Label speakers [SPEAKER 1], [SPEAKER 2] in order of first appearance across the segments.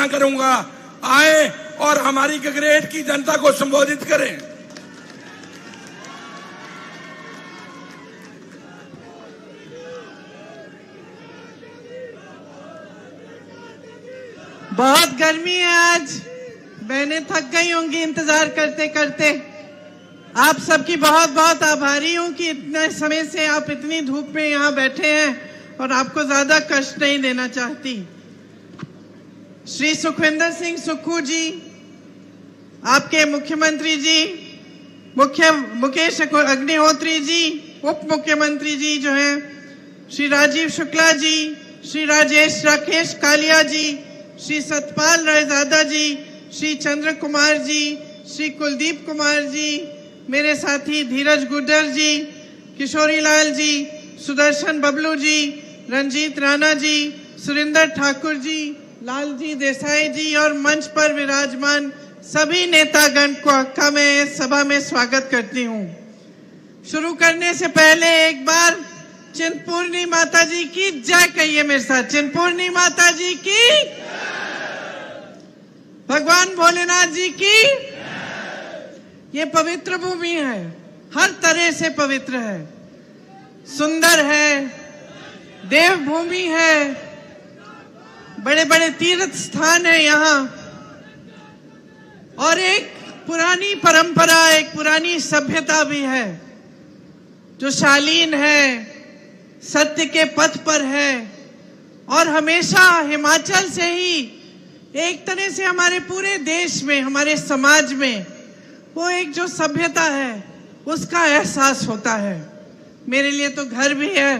[SPEAKER 1] प्रार्थना करूंगा, आए और हमारी गगरेट की जनता को संबोधित करें।
[SPEAKER 2] बहुत गर्मी है आज, बहनें थक गई होंगी इंतजार करते करते। आप सबकी बहुत बहुत आभारी हूं कि इतने समय से आप इतनी धूप में यहाँ बैठे हैं और आपको ज्यादा कष्ट नहीं देना चाहती। श्री सुखविंदर सिंह सुक्खू जी, आपके मुख्यमंत्री जी, मुकेश अग्निहोत्री जी, उप मुख्यमंत्री जी जो हैं, श्री राजीव शुक्ला जी, श्री राकेश कालिया जी, श्री सतपाल रायजादा जी, श्री चंद्र कुमार जी, श्री कुलदीप कुमार जी, मेरे साथी धीरज गुड्डर जी, किशोरी लाल जी, सुदर्शन बबलू जी, रंजीत राणा जी, सुरेंद्र ठाकुर जी, लालजी देसाई जी और मंच पर विराजमान सभी नेतागण का मैं इस सभा में स्वागत करती हूँ। शुरू करने से पहले एक बार चिंतपूर्णी माता जी की जय कहिए मेरे साथ। चिंतपूर्णी माता जी की, भगवान भोलेनाथ जी की। ये पवित्र भूमि है, हर तरह से पवित्र है, सुंदर है, देवभूमि है, बड़े बड़े तीर्थ स्थान है यहाँ, और एक पुरानी परंपरा, एक पुरानी सभ्यता भी है जो शालीन है, सत्य के पथ पर है। और हमेशा हिमाचल से ही एक तरह से हमारे पूरे देश में, हमारे समाज में वो एक जो सभ्यता है उसका एहसास होता है। मेरे लिए तो घर भी है,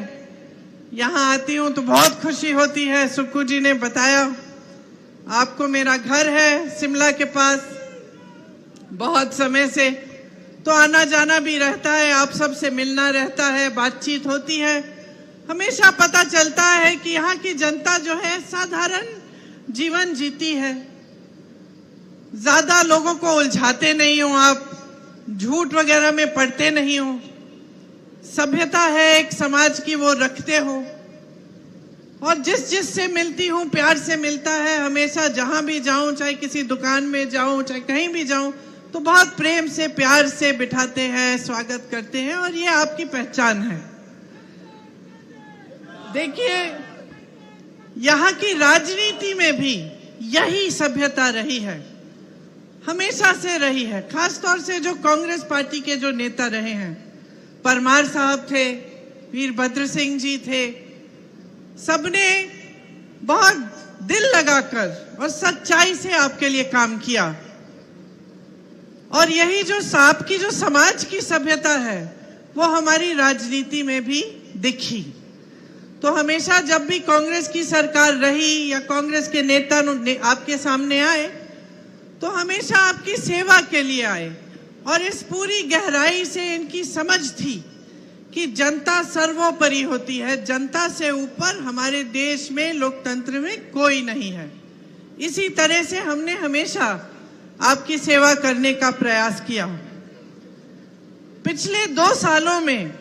[SPEAKER 2] यहाँ आती हूँ तो बहुत खुशी होती है। सुक्खू जी ने बताया आपको मेरा घर है शिमला के पास, बहुत समय से तो आना जाना भी रहता है, आप सबसे मिलना रहता है, बातचीत होती है। हमेशा पता चलता है कि यहाँ की जनता जो है साधारण जीवन जीती है, ज्यादा लोगों को उलझाते नहीं हो, आप झूठ वगैरह में पड़ते नहीं हो, सभ्यता है एक समाज की वो रखते हो, और जिस से मिलती हूँ प्यार से मिलता है। हमेशा जहां भी जाऊं, चाहे किसी दुकान में जाऊं, चाहे कहीं भी जाऊं, तो बहुत प्रेम से प्यार से बिठाते हैं, स्वागत करते हैं, और ये आपकी पहचान है। देखिए यहाँ की राजनीति में भी यही सभ्यता रही है, हमेशा से रही है। खासतौर से जो कांग्रेस पार्टी के जो नेता रहे हैं, परमार साहब थे, वीरभद्र सिंह जी थे, सबने बहुत दिल लगाकर और सच्चाई से आपके लिए काम किया। और यही जो आपकी जो समाज की सभ्यता है वो हमारी राजनीति में भी दिखी। तो हमेशा जब भी कांग्रेस की सरकार रही या कांग्रेस के नेता आपके सामने आए तो हमेशा आपकी सेवा के लिए आए, और इस पूरी गहराई से इनकी समझ थी कि जनता सर्वोपरि होती है, जनता से ऊपर हमारे देश में, लोकतंत्र में कोई नहीं है। इसी तरह से हमने हमेशा आपकी सेवा करने का प्रयास किया। पिछले 2 सालों में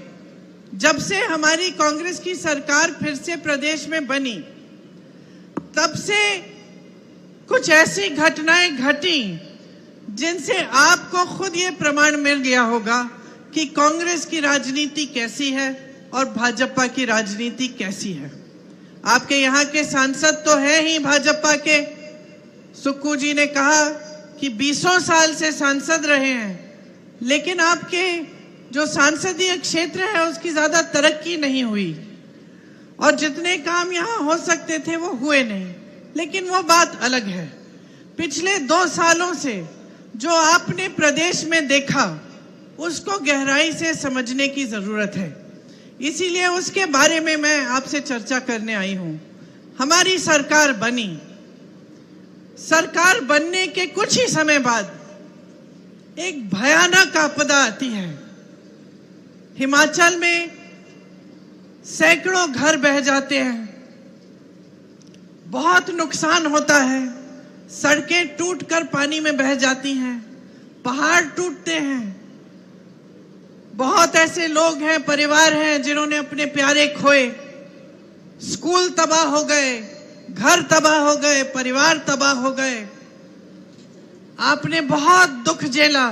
[SPEAKER 2] जब से हमारी कांग्रेस की सरकार फिर से प्रदेश में बनी, तब से कुछ ऐसी घटनाएं घटी जिनसे आपको खुद ये प्रमाण मिल गया होगा कि कांग्रेस की राजनीति कैसी है और भाजपा की राजनीति कैसी है। आपके यहाँ के सांसद तो है ही भाजपा के, सुक्खू जी ने कहा कि 20 साल से सांसद रहे हैं, लेकिन आपके जो सांसदीय क्षेत्र है उसकी ज्यादा तरक्की नहीं हुई, और जितने काम यहाँ हो सकते थे वो हुए नहीं। लेकिन वो बात अलग है। पिछले 2 सालों से जो आपने प्रदेश में देखा उसको गहराई से समझने की जरूरत है, इसीलिए उसके बारे में मैं आपसे चर्चा करने आई हूं। हमारी सरकार बनी, सरकार बनने के कुछ ही समय बाद एक भयानक आपदा आती है। हिमाचल में सैकड़ों घर बह जाते हैं, बहुत नुकसान होता है, सड़कें टूटकर पानी में बह जाती हैं, पहाड़ टूटते हैं। बहुत ऐसे लोग हैं, परिवार हैं जिन्होंने अपने प्यारे खोए, स्कूल तबाह हो गए, घर तबाह हो गए, परिवार तबाह हो गए। आपने बहुत दुख झेला,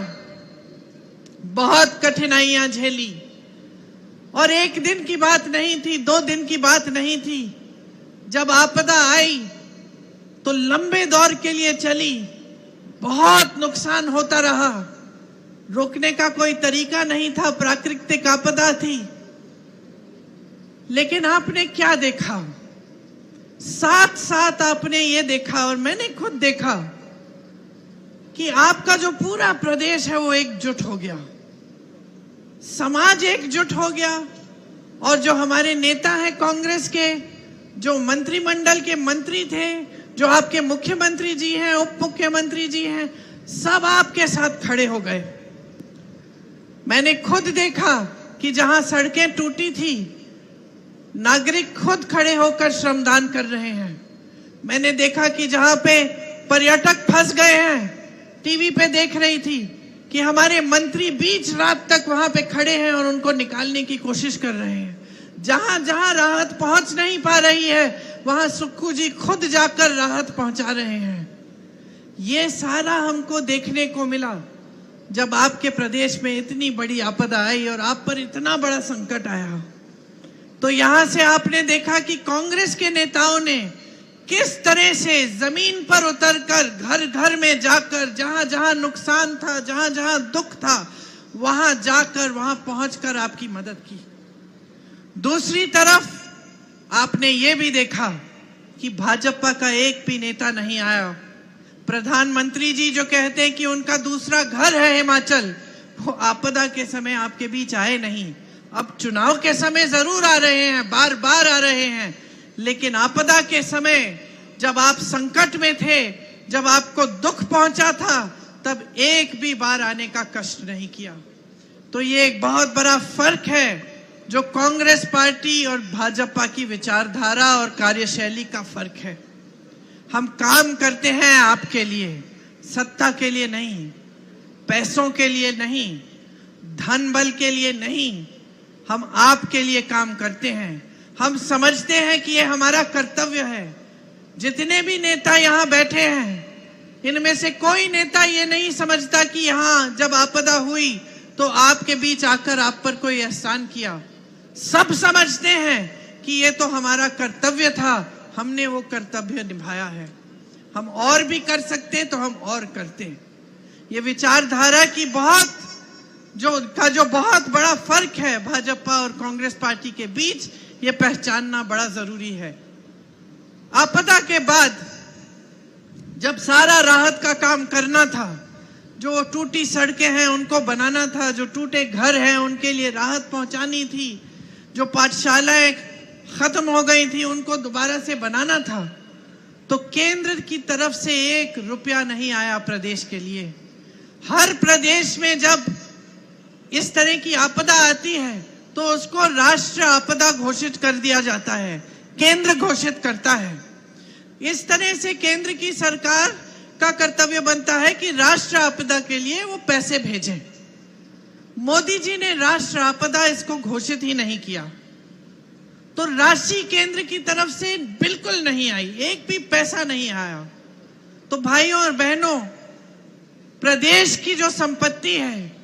[SPEAKER 2] बहुत कठिनाइयां झेली, और एक दिन की बात नहीं थी, 2 दिन की बात नहीं थी। जब आपदा आई तो लंबे दौर के लिए चली, बहुत नुकसान होता रहा, रोकने का कोई तरीका नहीं था, प्राकृतिक आपदा थी। लेकिन आपने क्या देखा? साथ साथ आपने ये देखा, और मैंने खुद देखा, कि आपका जो पूरा प्रदेश है वो एकजुट हो गया, समाज एकजुट हो गया। और जो हमारे नेता हैं कांग्रेस के, जो मंत्रिमंडल के मंत्री थे, जो आपके मुख्यमंत्री जी हैं, उप मुख्यमंत्री जी हैं, सब आपके साथ खड़े हो गए। मैंने खुद देखा कि जहां सड़कें टूटी थी, नागरिक खुद खड़े होकर श्रमदान कर रहे हैं। मैंने देखा कि जहां पे पर्यटक फंस गए हैं, टीवी पे देख रही थी कि हमारे मंत्री बीच रात तक वहां पे खड़े हैं और उनको निकालने की कोशिश कर रहे हैं। जहां जहां राहत पहुंच नहीं पा रही है, वहां सुक्खू जी खुद जाकर राहत पहुंचा रहे हैं। ये सारा हमको देखने को मिला जब आपके प्रदेश में इतनी बड़ी आपदा आई और आप पर इतना बड़ा संकट आया। तो यहां से आपने देखा कि कांग्रेस के नेताओं ने किस तरह से जमीन पर उतरकर, घर घर में जाकर, जहां जहां नुकसान था, जहां जहां दुख था, वहां जाकर, वहां पहुंचकर आपकी मदद की। दूसरी तरफ आपने ये भी देखा कि भाजपा का एक भी नेता नहीं आया। प्रधानमंत्री जी जो कहते हैं कि उनका दूसरा घर है हिमाचल, वो आपदा के समय आपके बीच आए नहीं। अब चुनाव के समय जरूर आ रहे हैं, बार बार आ रहे हैं, लेकिन आपदा के समय जब आप संकट में थे, जब आपको दुख पहुंचा था, तब एक भी बार आने का कष्ट नहीं किया। तो ये एक बहुत बड़ा फर्क है जो कांग्रेस पार्टी और भाजपा की विचारधारा और कार्यशैली का फर्क है। हम काम करते हैं आपके लिए, सत्ता के लिए नहीं, पैसों के लिए नहीं, धन बल के लिए नहीं, हम आपके लिए काम करते हैं। हम समझते हैं कि ये हमारा कर्तव्य है। जितने भी नेता यहाँ बैठे हैं, इनमें से कोई नेता ये नहीं समझता कि यहाँ जब आपदा हुई तो आपके बीच आकर आप पर कोई एहसान किया। सब समझते हैं कि ये तो हमारा कर्तव्य था, हमने वो कर्तव्य निभाया है। हम और भी कर सकते तो हम और करते। ये विचारधारा की जो बहुत बड़ा फर्क है भाजपा और कांग्रेस पार्टी के बीच, ये पहचानना बड़ा जरूरी है। आपदा के बाद जब सारा राहत का काम करना था, जो टूटी सड़कें हैं उनको बनाना था, जो टूटे घर हैं उनके लिए राहत पहुंचानी थी, जो पाठशालाएं खत्म हो गई थी उनको दोबारा से बनाना था, तो केंद्र की तरफ से 1 रुपया नहीं आया प्रदेश के लिए। हर प्रदेश में जब इस तरह की आपदा आती है तो उसको राष्ट्र आपदा घोषित कर दिया जाता है, केंद्र घोषित करता है। इस तरह से केंद्र की सरकार का कर्तव्य बनता है कि राष्ट्र आपदा के लिए वो पैसे भेजें। मोदी जी ने राष्ट्र आपदा इसको घोषित ही नहीं किया, तो राशि केंद्र की तरफ से बिल्कुल नहीं आई, एक भी पैसा नहीं आया। तो भाइयों और बहनों, प्रदेश की जो संपत्ति है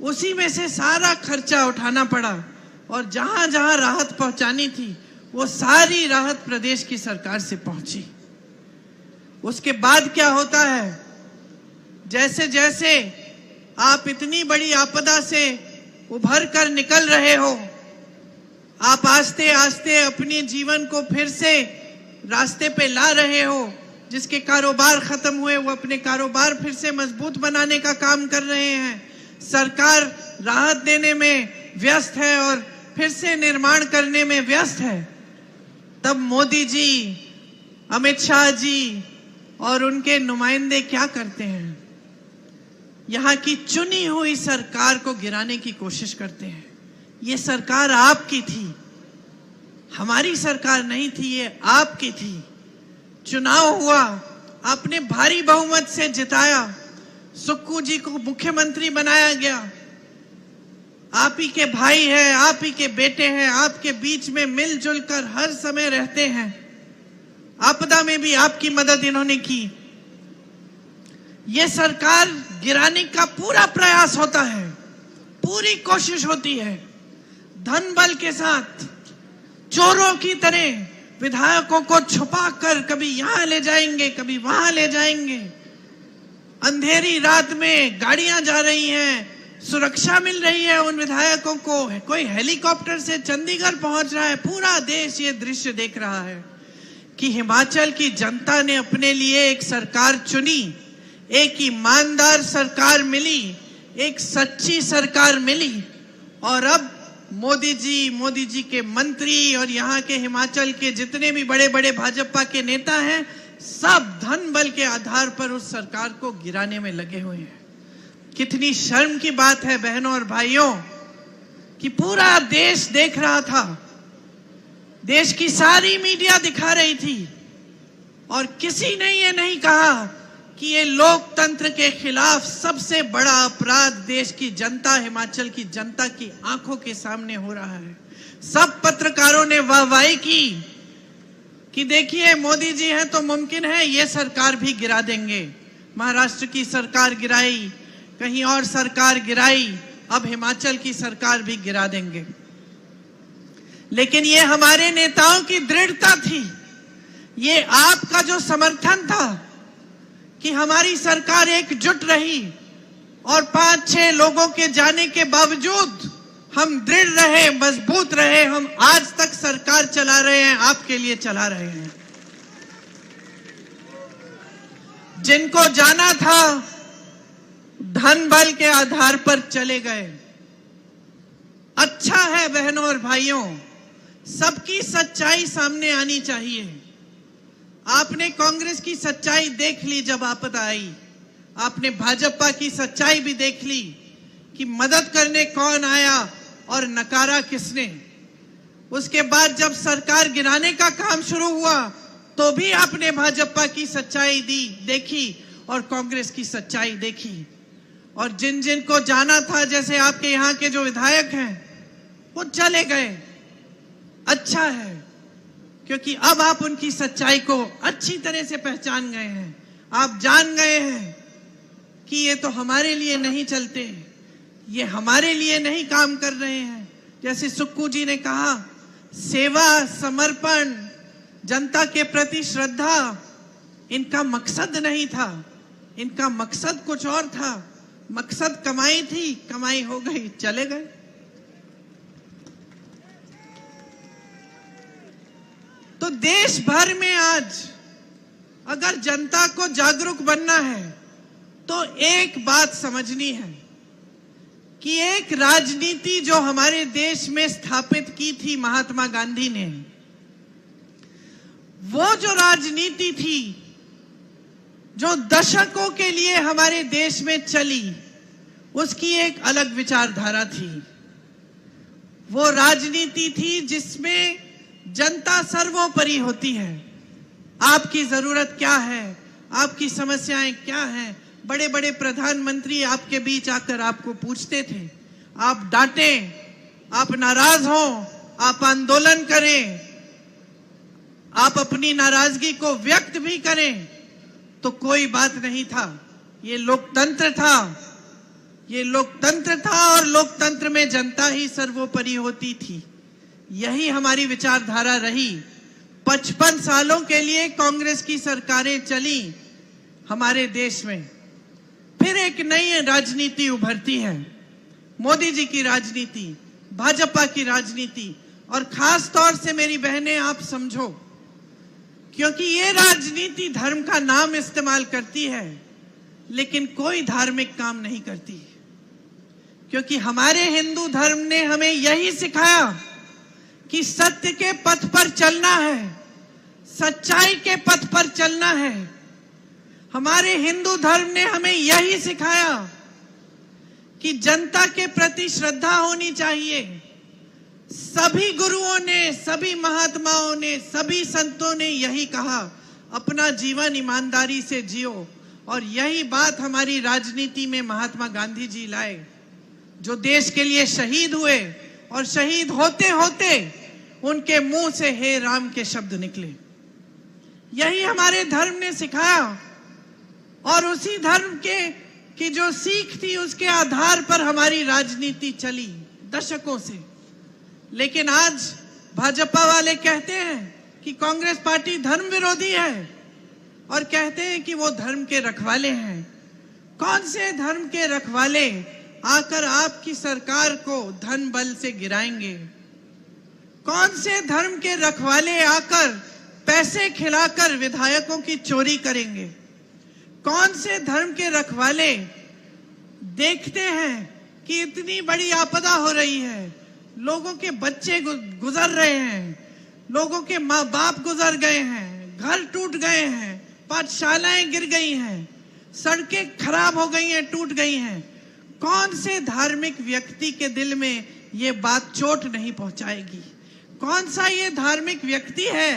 [SPEAKER 2] उसी में से सारा खर्चा उठाना पड़ा, और जहां जहां राहत पहुंचानी थी वो सारी राहत प्रदेश की सरकार से पहुंची। उसके बाद क्या होता है, जैसे जैसे आप इतनी बड़ी आपदा से उभर कर निकल रहे हो, आप आस्ते आस्ते अपने जीवन को फिर से रास्ते पे ला रहे हो। जिसके कारोबार खत्म हुए वो अपने कारोबार फिर से मजबूत बनाने का काम कर रहे हैं। सरकार राहत देने में व्यस्त है और फिर से निर्माण करने में व्यस्त है। तब मोदी जी, अमित शाह जी और उनके नुमाइंदे क्या करते हैं? यहाँ की चुनी हुई सरकार को गिराने की कोशिश करते हैं। ये सरकार आपकी थी, हमारी सरकार नहीं थी, ये आपकी थी। चुनाव हुआ, आपने भारी बहुमत से जिताया, सुक्खू जी को मुख्यमंत्री बनाया गया। आप ही के भाई हैं, आप ही के बेटे हैं, आपके बीच में मिलजुल कर हर समय रहते हैं। आपदा में भी आपकी मदद इन्होंने की। ये सरकार गिराने का पूरा प्रयास होता है, पूरी कोशिश होती है। धन बल के साथ चोरों की तरह विधायकों को छुपाकर कभी यहां ले जाएंगे, कभी वहां ले जाएंगे। अंधेरी रात में गाड़ियां जा रही हैं, सुरक्षा मिल रही है उन विधायकों को। कोई हेलीकॉप्टर से चंडीगढ़ पहुंच रहा है। पूरा देश ये दृश्य देख रहा है कि हिमाचल की जनता ने अपने लिए एक सरकार चुनी, एक ईमानदार सरकार मिली, एक सच्ची सरकार मिली। और अब मोदी जी के मंत्री और यहाँ के हिमाचल के जितने भी बड़े बड़े भाजपा के नेता हैं, सब धन बल के आधार पर उस सरकार को गिराने में लगे हुए हैं। कितनी शर्म की बात है बहनों और भाइयों कि पूरा देश देख रहा था, देश की सारी मीडिया दिखा रही थी और किसी ने ये नहीं कहा कि ये लोकतंत्र के खिलाफ सबसे बड़ा अपराध देश की जनता, हिमाचल की जनता की आंखों के सामने हो रहा है। सब पत्रकारों ने वाहवाही की कि देखिए मोदी जी हैं तो मुमकिन है ये सरकार भी गिरा देंगे। महाराष्ट्र की सरकार गिराई, कहीं और सरकार गिराई, अब हिमाचल की सरकार भी गिरा देंगे। लेकिन ये हमारे नेताओं की दृढ़ता थी, ये आपका जो समर्थन था कि हमारी सरकार एकजुट रही और 5-6 लोगों के जाने के बावजूद हम दृढ़ रहे, मजबूत रहे। हम आज तक सरकार चला रहे हैं, आपके लिए चला रहे हैं। जिनको जाना था धन बल के आधार पर चले गए। अच्छा है बहनों और भाइयों, सबकी सच्चाई सामने आनी चाहिए। आपने कांग्रेस की सच्चाई देख ली जब आपदा आई, आपने भाजपा की सच्चाई भी देख ली कि मदद करने कौन आया और नकारा किसने। उसके बाद जब सरकार गिराने का काम शुरू हुआ तो भी आपने भाजपा की सच्चाई देखी और कांग्रेस की सच्चाई देखी। और जिन जिन को जाना था, जैसे आपके यहाँ के जो विधायक हैं, वो चले गए। अच्छा है, क्योंकि अब आप उनकी सच्चाई को अच्छी तरह से पहचान गए हैं। आप जान गए हैं कि ये तो हमारे लिए नहीं चलते, ये हमारे लिए नहीं काम कर रहे हैं। जैसे सुक्कू जी ने कहा, सेवा, समर्पण, जनता के प्रति श्रद्धा इनका मकसद नहीं था, इनका मकसद कुछ और था। मकसद कमाई थी, कमाई हो गई, चले गए। तो देश भर में आज अगर जनता को जागरूक बनना है तो एक बात समझनी है कि एक राजनीति जो हमारे देश में स्थापित की थी महात्मा गांधी ने, वो जो राजनीति थी जो दशकों के लिए हमारे देश में चली, उसकी एक अलग विचारधारा थी। वो राजनीति थी जिसमें जनता सर्वोपरि होती है। आपकी जरूरत क्या है, आपकी समस्याएं क्या हैं। बड़े बड़े प्रधानमंत्री आपके बीच आकर आपको पूछते थे, आप डांटें, आप नाराज हो, आप आंदोलन करें, आप अपनी नाराजगी को व्यक्त भी करें, तो कोई बात नहीं था। ये लोकतंत्र था, ये लोकतंत्र था और लोकतंत्र में जनता ही सर्वोपरि होती थी। यही हमारी विचारधारा रही। 55 सालों के लिए कांग्रेस की सरकारें चली हमारे देश में। फिर एक नई राजनीति उभरती है, मोदी जी की राजनीति, भाजपा की राजनीति। और खास तौर से मेरी बहनें आप समझो, क्योंकि ये राजनीति धर्म का नाम इस्तेमाल करती है लेकिन कोई धार्मिक काम नहीं करती। क्योंकि हमारे हिंदू धर्म ने हमें यही सिखाया कि सत्य के पथ पर चलना है, सच्चाई के पथ पर चलना है। हमारे हिंदू धर्म ने हमें यही सिखाया कि जनता के प्रति श्रद्धा होनी चाहिए। सभी गुरुओं ने, सभी महात्माओं ने, सभी संतों ने यही कहा, अपना जीवन ईमानदारी से जियो। और यही बात हमारी राजनीति में महात्मा गांधी जी लाए, जो देश के लिए शहीद हुए और शहीद होते होते उनके मुंह से हे राम के शब्द निकले। यही हमारे धर्म ने सिखाया और उसी धर्म की जो सीख थी उसके आधार पर हमारी राजनीति चली दशकों से। लेकिन आज भाजपा वाले कहते हैं कि कांग्रेस पार्टी धर्म विरोधी है और कहते हैं कि वो धर्म के रखवाले हैं। कौन से धर्म के रखवाले आकर आपकी सरकार को धन बल से गिराएंगे? कौन से धर्म के रखवाले आकर पैसे खिलाकर विधायकों की चोरी करेंगे? कौन से धर्म के रखवाले देखते हैं कि इतनी बड़ी आपदा हो रही है, लोगों के बच्चे गुजर रहे हैं, लोगों के माँ बाप गुजर गए हैं, घर टूट गए हैं, पाठशालाएं गिर गई हैं, सड़कें खराब हो गई हैं, टूट गई हैं। कौन से धार्मिक व्यक्ति के दिल में ये बात चोट नहीं पहुंचाएगी? कौन सा ये धार्मिक व्यक्ति है?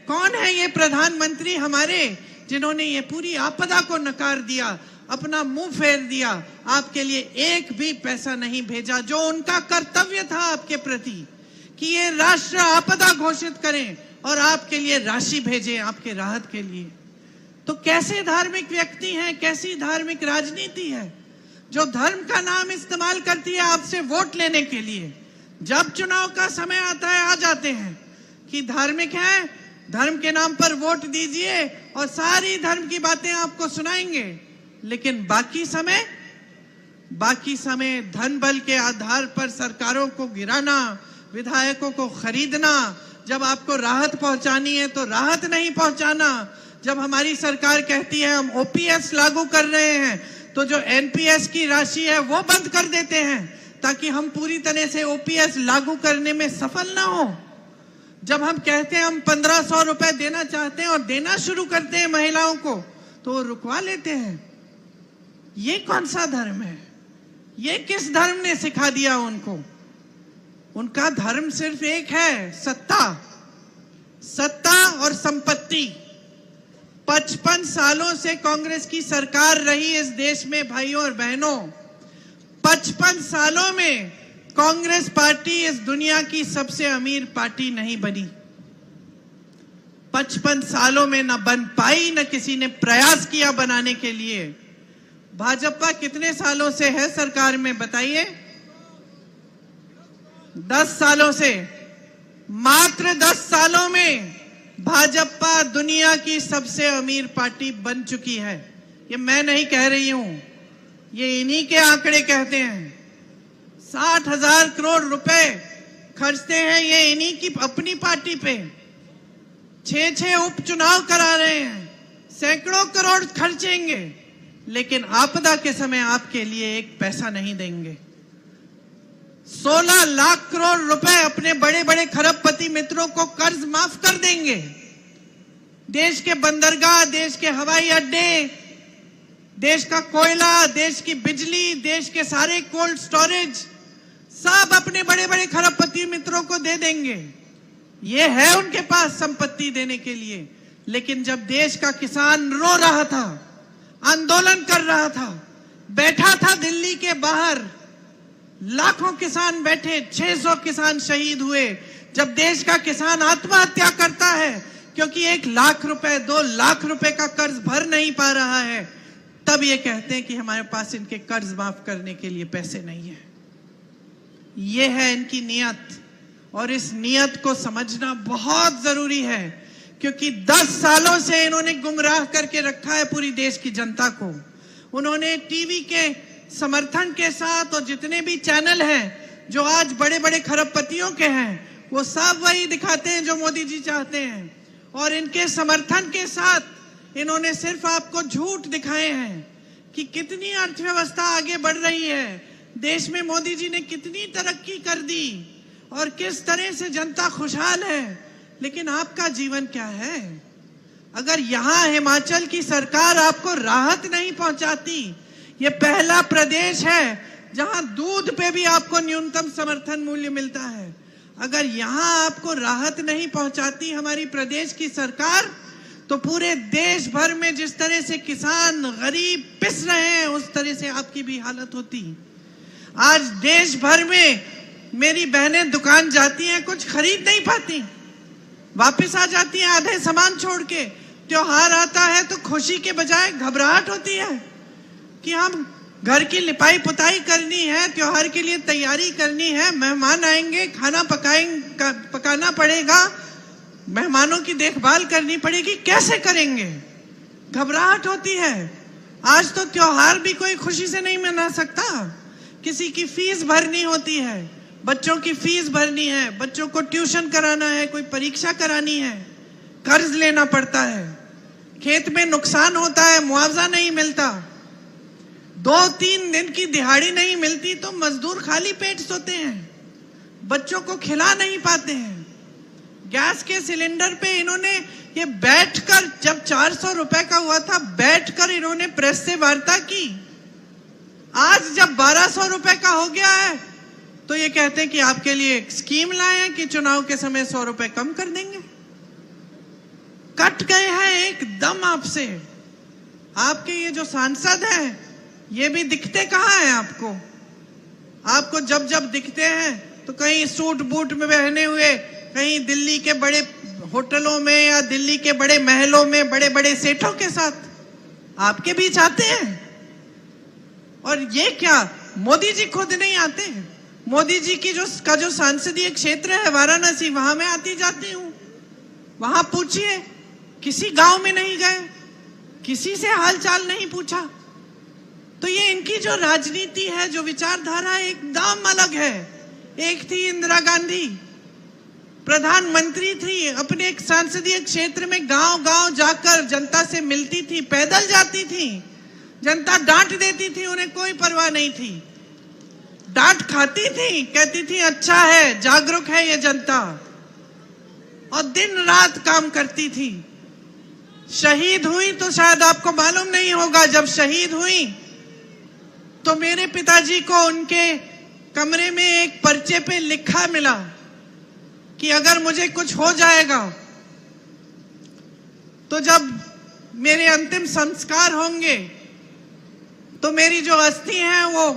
[SPEAKER 2] कौन है ये प्रधानमंत्री हमारे जिन्होंने ये पूरी आपदा को नकार दिया, अपना मुंह फेर दिया, आपके लिए एक भी पैसा नहीं भेजा जो उनका कर्तव्य था आपके प्रति कि ये राष्ट्र आपदा घोषित करें और आपके लिए राशि भेजें आपके राहत के लिए। तो कैसे धार्मिक व्यक्ति हैं, कैसी धार्मिक राजनीति है जो धर्म का नाम इस्तेमाल करती है आपसे वोट लेने के लिए? जब चुनाव का समय आता है आ जाते हैं कि धार्मिक है, धर्म के नाम पर वोट दीजिए और सारी धर्म की बातें आपको सुनाएंगे। लेकिन बाकी समय धन बल के आधार पर सरकारों को गिराना, विधायकों को खरीदना, जब आपको राहत पहुंचानी है तो राहत नहीं पहुंचाना। जब हमारी सरकार कहती है हम ओपीएस लागू कर रहे हैं तो जो एनपीएस की राशि है वो बंद कर देते हैं ताकि हम पूरी तरह से ओपीएस लागू करने में सफल ना हो। जब हम कहते हैं हम 1500 रुपए देना चाहते हैं और देना शुरू करते हैं महिलाओं को तो वो रुकवा लेते हैं। ये कौन सा धर्म है? ये किस धर्म ने सिखा दिया उनको? उनका धर्म सिर्फ एक है, सत्ता और संपत्ति। 55 सालों से कांग्रेस की सरकार रही इस देश में भाइयों और बहनों। 55 सालों में कांग्रेस पार्टी इस दुनिया की सबसे अमीर पार्टी नहीं बनी। 55 सालों में न बन पाई, न किसी ने प्रयास किया बनाने के लिए। भाजपा कितने सालों से है सरकार में बताइए? 10 सालों से। मात्र 10 सालों में भाजपा दुनिया की सबसे अमीर पार्टी बन चुकी है। ये मैं नहीं कह रही हूं, ये इन्हीं के आंकड़े कहते हैं। 60,000 करोड़ रुपए खर्चते हैं ये इन्हीं की अपनी पार्टी पे। 6 उपचुनाव करा रहे हैं, सैकड़ों करोड़ खर्चेंगे, लेकिन आपदा के समय आपके लिए एक पैसा नहीं देंगे। 16 लाख करोड़ रुपए अपने बड़े बड़े खरबपति मित्रों को कर्ज माफ कर देंगे। देश के बंदरगाह, देश के हवाई अड्डे, देश का कोयला, देश की बिजली, देश के सारे कोल्ड स्टोरेज सब अपने बड़े बड़े खरबपति मित्रों को दे देंगे। ये है उनके पास संपत्ति देने के लिए। लेकिन जब देश का किसान रो रहा था, आंदोलन कर रहा था, बैठा था दिल्ली के बाहर, लाखों किसान बैठे, 600 किसान शहीद हुए। जब देश का किसान आत्महत्या करता है क्योंकि 1 लाख रुपए 2 लाख रुपए का कर्ज भर नहीं पा रहा है, तब ये कहते हैं कि हमारे पास इनके कर्ज माफ करने के लिए पैसे नहीं है। ये है इनकी नियत, और इस नियत को समझना बहुत जरूरी है क्योंकि 10 सालों से इन्होंने गुमराह करके रखा है पूरी देश की जनता को। उन्होंने टीवी के समर्थन के साथ और जितने भी चैनल हैं जो आज बड़े बड़े खरबपतियों के हैं, वो सब वही दिखाते हैं जो मोदी जी चाहते हैं। और इनके समर्थन के साथ इन्होंने सिर्फ आपको झूठ दिखाए हैं कि कितनी अर्थव्यवस्था आगे बढ़ रही है, देश में मोदी जी ने कितनी तरक्की कर दी और किस तरह से जनता खुशहाल है। लेकिन आपका जीवन क्या है? अगर यहाँ हिमाचल की सरकार आपको राहत नहीं पहुंचाती, ये पहला प्रदेश है जहां दूध पे भी आपको न्यूनतम समर्थन मूल्य मिलता है, अगर यहां आपको राहत नहीं पहुंचाती हमारी प्रदेश की सरकार, तो पूरे देश भर में जिस तरह से किसान गरीब पिस रहे हैं उस तरह से आपकी भी हालत होती। आज देश भर में मेरी बहनें दुकान जाती हैं, कुछ खरीद नहीं पाती, वापस आ जाती हैं आधे सामान छोड़ के। त्योहार आता है तो खुशी के बजाय घबराहट होती है कि हम घर की लिपाई पुताई करनी है, त्योहार के लिए तैयारी करनी है, मेहमान आएंगे, खाना पकाना पड़ेगा, मेहमानों की देखभाल करनी पड़ेगी, कैसे करेंगे? घबराहट होती है। आज तो त्योहार भी कोई खुशी से नहीं मना सकता। किसी की फीस भरनी होती है, बच्चों की फीस भरनी है, बच्चों को ट्यूशन कराना है, कोई परीक्षा करानी है, कर्ज लेना पड़ता है, खेत में नुकसान होता है, मुआवजा नहीं मिलता, 2-3 दिन की दिहाड़ी नहीं मिलती तो मजदूर खाली पेट सोते हैं, बच्चों को खिला नहीं पाते हैं। गैस के सिलेंडर पे इन्होंने ये बैठकर, जब 400 रुपए का हुआ था, बैठकर इन्होंने प्रेस से वार्ता की। आज जब 1200 रुपए का हो गया है तो ये कहते हैं कि आपके लिए एक स्कीम लाए हैं कि चुनाव के समय 100 रुपए कम कर देंगे। कट गए हैं एकदम आपसे। आपके ये जो सांसद हैं ये भी दिखते कहाँ हैं आपको? आपको जब जब दिखते हैं तो कहीं सूट बूट में पहने हुए, कहीं दिल्ली के बड़े होटलों में या दिल्ली के बड़े महलों में बड़े बड़े सेठों के साथ आपके बीच आते हैं। और ये क्या, मोदी जी खुद नहीं आते? मोदी जी की जो सांसदीय क्षेत्र है वाराणसी, वहां मैं आती जाती हूँ। वहां पूछिए, किसी गांव में नहीं गए, किसी से हालचाल नहीं पूछा। तो ये इनकी जो राजनीति है, जो विचारधारा, एकदम अलग है। एक थी इंदिरा गांधी, प्रधानमंत्री थी, अपने एक संसदीय क्षेत्र में गांव गांव जाकर जनता से मिलती थी, पैदल जाती थी, जनता डांट देती थी, उन्हें कोई परवाह नहीं थी। डांट खाती थी, कहती थी अच्छा है, जागरूक है ये जनता, और दिन रात काम करती थी। शहीद हुई तो शायद आपको मालूम नहीं होगा, जब शहीद हुई तो मेरे पिताजी को उनके कमरे में एक पर्चे पे लिखा मिला कि अगर मुझे कुछ हो जाएगा तो जब मेरे अंतिम संस्कार होंगे तो मेरी जो अस्थि है वो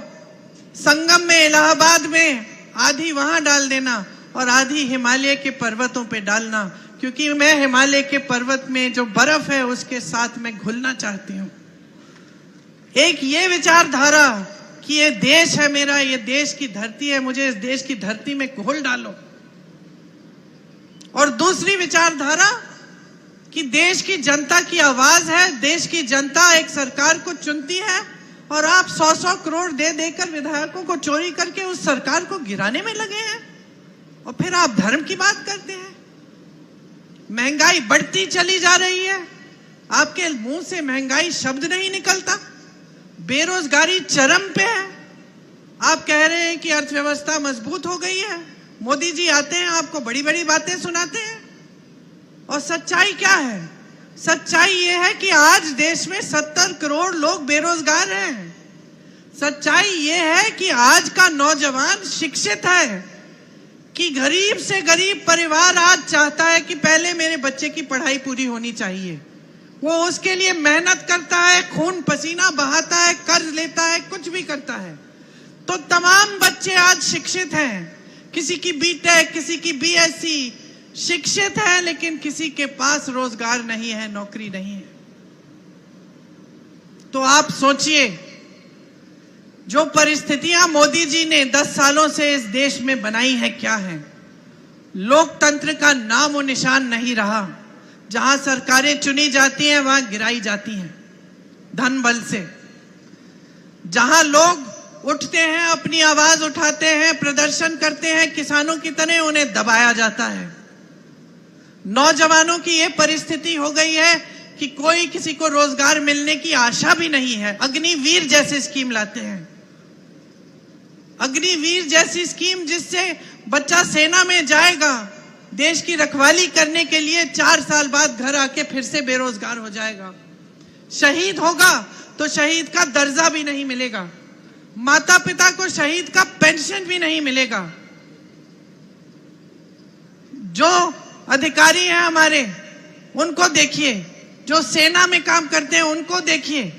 [SPEAKER 2] संगम में, इलाहाबाद में, आधी वहां डाल देना और आधी हिमालय के पर्वतों पे डालना, क्योंकि मैं हिमालय के पर्वत में जो बर्फ है उसके साथ में घुलना चाहती हूँ। एक ये विचारधारा कि ये देश है मेरा, ये देश की धरती है, मुझे इस देश की धरती में घोल डालो। और दूसरी विचारधारा कि देश की जनता की आवाज है, देश की जनता एक सरकार को चुनती है और आप 100-100 करोड़ दे देकर विधायकों को चोरी करके उस सरकार को गिराने में लगे हैं। और फिर आप धर्म की बात करते हैं। महंगाई बढ़ती चली जा रही है, आपके मुंह से महंगाई शब्द नहीं निकलता। बेरोजगारी चरम पे है, आप कह रहे हैं कि अर्थव्यवस्था मजबूत हो गई है। मोदी जी आते हैं, आपको बड़ी बड़ी बातें सुनाते हैं, और सच्चाई क्या है? सच्चाई ये है कि आज देश में 70 करोड़ लोग बेरोजगार हैं। सच्चाई ये है कि आज का नौजवान शिक्षित है, कि गरीब से गरीब परिवार आज चाहता है कि पहले मेरे बच्चे की पढ़ाई पूरी होनी चाहिए। वो उसके लिए मेहनत करता है, खून पसीना बहाता है, कर्ज लेता है, कुछ भी करता है। तो तमाम बच्चे आज शिक्षित हैं, किसी की बीटेक, किसी की बीएससी, शिक्षित है, लेकिन किसी के पास रोजगार नहीं है, नौकरी नहीं है। तो आप सोचिए, जो परिस्थितियां मोदी जी ने 10 सालों से इस देश में बनाई है, क्या है? लोकतंत्र का नाम और निशान नहीं रहा। जहां सरकारें चुनी जाती हैं वहां गिराई जाती हैं धन बल से। जहां लोग उठते हैं, अपनी आवाज उठाते हैं, प्रदर्शन करते हैं, किसानों की तरह उन्हें दबाया जाता है। नौजवानों की यह परिस्थिति हो गई है कि कोई किसी को रोजगार मिलने की आशा भी नहीं है। अग्निवीर जैसी स्कीम लाते हैं, अग्निवीर जैसी स्कीम जिससे बच्चा सेना में जाएगा, देश की रखवाली करने के लिए 4 साल बाद घर आके फिर से बेरोजगार हो जाएगा। शहीद होगा तो शहीद का दर्जा भी नहीं मिलेगा, माता पिता को शहीद का पेंशन भी नहीं मिलेगा। जो अधिकारी हैं हमारे, उनको देखिए, जो सेना में काम करते हैं उनको देखिए।